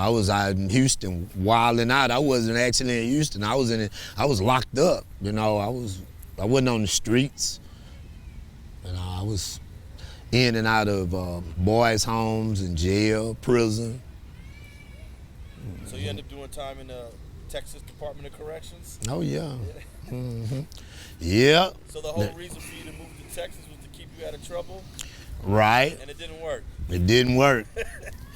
I was out in Houston wilding out. I wasn't actually in Houston. I was locked up. You know, I wasn't on the streets. You know, I was in and out of boys' homes and jail, prison. So you ended up doing time in the Texas Department of Corrections? Oh yeah. Yeah. So the whole reason for you to move to Texas was to keep you out of trouble? Right. And it didn't work? It didn't work.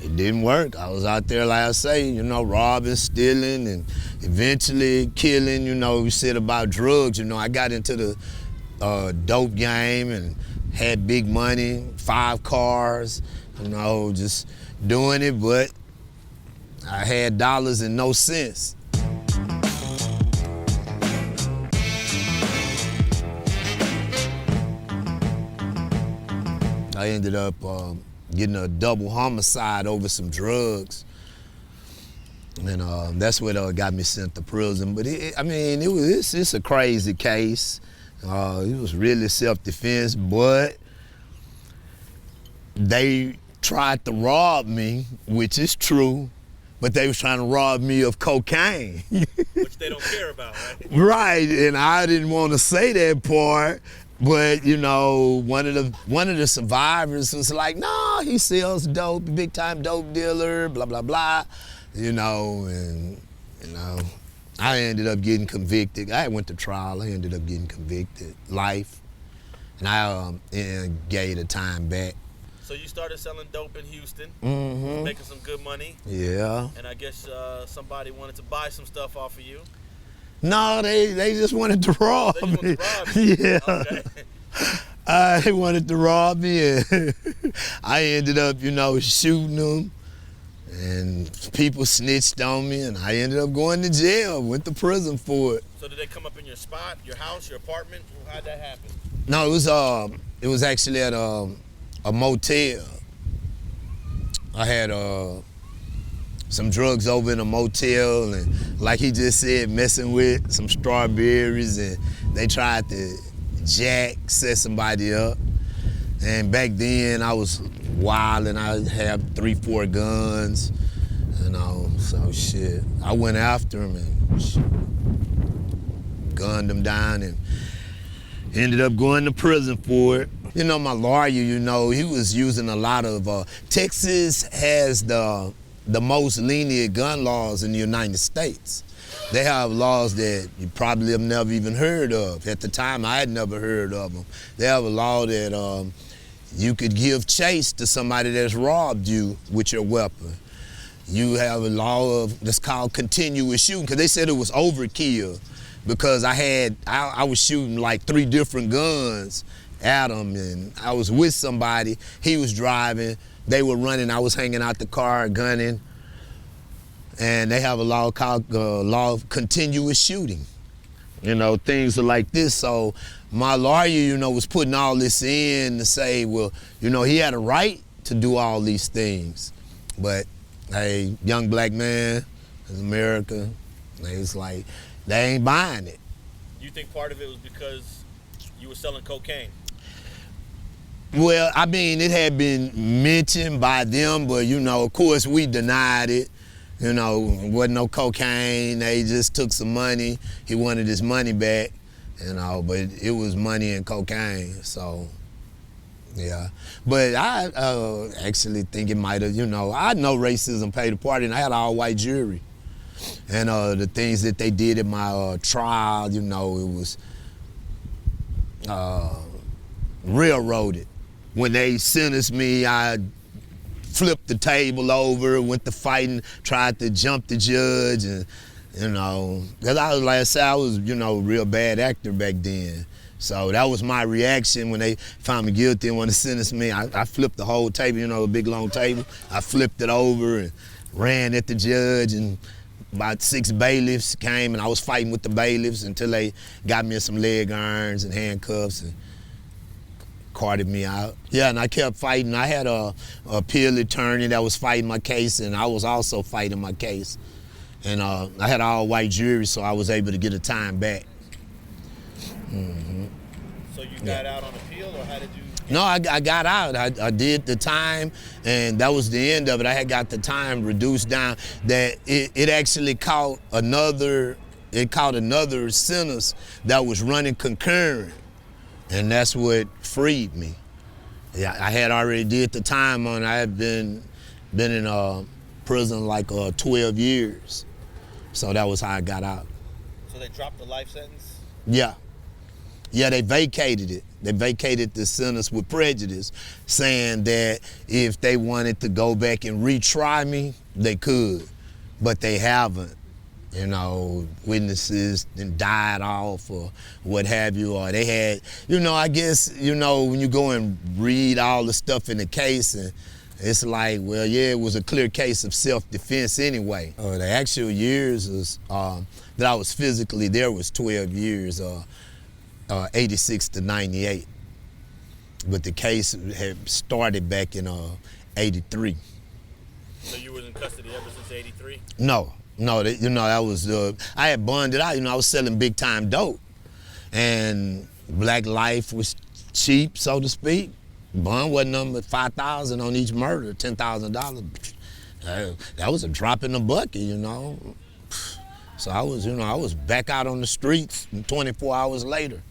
It didn't work. I was out there, like I say, you know, robbing, stealing, and eventually killing. You know, we said about drugs. You know, I got into the dope game and had big money, 5 cars, you know, just doing it, but I had dollars and no sense. I ended up getting a double homicide over some drugs. And that's what got me sent to prison. But it's a crazy case. It was really self-defense, but they tried to rob me, which is true, but they was trying to rob me of cocaine. Which they don't care about, right? Right, and I didn't want to say that part. But you know, one of the survivors was like, "No, he sells dope, big time dope dealer, blah blah blah," you know, and you know, I ended up getting convicted. I went to trial. I ended up getting convicted, life, and I gave the time back. So you started selling dope in Houston, making some good money. Yeah. And I guess somebody wanted to buy some stuff off of you. No, they just wanted to rob me. They just wanted to rob you? Yeah. Okay. They wanted to rob me, and I ended up, you know, shooting them, and people snitched on me, and I ended up going to jail, went to prison for it. So did they come up in your spot, your house, your apartment? How'd that happen? No, it was actually at a motel. I had some drugs over in a motel, and like he just said, messing with some strawberries, and they tried to set somebody up. And back then I was wild, and I had 3-4 guns, you know, so shit. I went after him and gunned him down and ended up going to prison for it. You know, my lawyer, you know, he was using a lot of, Texas has the most lenient gun laws in the United States. They have laws that you probably have never even heard of. At the time, I had never heard of them. They have a law that you could give chase to somebody that's robbed you with your weapon. You have a law that's called continuous shooting, because they said it was overkill, because I was shooting like 3 different guns at him, and I was with somebody, he was driving, they were running, I was hanging out the car gunning, and they have a law called law of continuous shooting. You know, things are like this. So my lawyer, you know, was putting all this in to say, well, you know, he had a right to do all these things. But hey, young black man, in America, they was like, they ain't buying it. You think part of it was because you were selling cocaine? Well, I mean, it had been mentioned by them, but, you know, of course, we denied it. You know, it wasn't no cocaine. They just took some money. He wanted his money back, you know, but it was money and cocaine, so, yeah. But I actually think it might have, you know, I know racism played a part, and I had an all-white jury. And the things that they did at my trial, you know, it was railroaded. When they sentenced me, I flipped the table over, went to fighting, tried to jump the judge, and, you know, because I was, like I said, I was, you know, a real bad actor back then. So that was my reaction when they found me guilty and wanted to sentence me. I flipped the whole table, you know, a big long table. I flipped it over and ran at the judge, and about 6 bailiffs came, and I was fighting with the bailiffs until they got me in some leg irons and handcuffs and carted me out. Yeah, and I kept fighting. I had a appeal attorney that was fighting my case, and I was also fighting my case. And I had an all-white jury, so I was able to get a time back. So you got out on appeal, or how did you? No, I got out. I did the time, and that was the end of it. I had got the time reduced down. That it actually caught another sentence that was running concurrent, and that's what freed me. Yeah, I had already did the time on. I had been in prison like 12 years, so that was how I got out. So they dropped the life sentence? Yeah. Yeah, they vacated it. They vacated the sentence with prejudice, saying that if they wanted to go back and retry me, they could, but they haven't. You know, witnesses then died off or what have you, or they had, you know, I guess, you know, when you go and read all the stuff in the case, and it's like, well, yeah, it was a clear case of self-defense anyway. The actual years was, that I was physically there was 12 years. 86 to 98, but the case had started back in 83. So you was in custody ever since 83? No, you know, that was I had bonded out. You know, I was selling big time dope, and black life was cheap, so to speak. Bond wasn't number $5,000 on each murder, $10,000. That was a drop in the bucket, you know. So I was back out on the streets 24 hours later.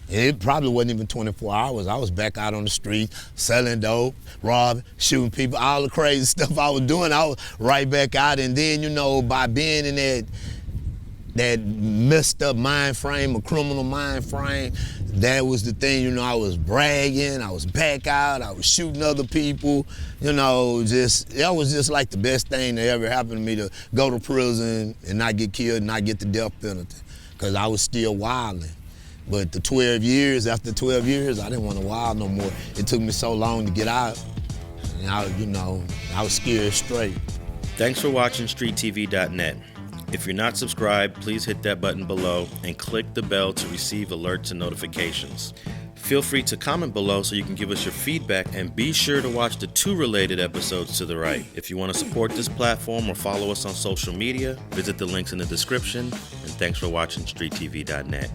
It probably wasn't even 24 hours. I was back out on the street, selling dope, robbing, shooting people, all the crazy stuff I was doing, I was right back out. And then, you know, by being in that messed up mind frame, a criminal mind frame, that was the thing, you know, I was bragging, I was back out, I was shooting other people, you know, that was just like the best thing that ever happened to me, to go to prison and not get killed and not get the death penalty, because I was still wilding. But after 12 years, I didn't want to wild no more. It took me so long to get out, and I was scared straight. Thanks for watching StreetTV.net. If you're not subscribed, please hit that button below and click the bell to receive alerts and notifications. Feel free to comment below so you can give us your feedback, and be sure to watch the 2 related episodes to the right. If you want to support this platform or follow us on social media, visit the links in the description. And thanks for watching StreetTV.net.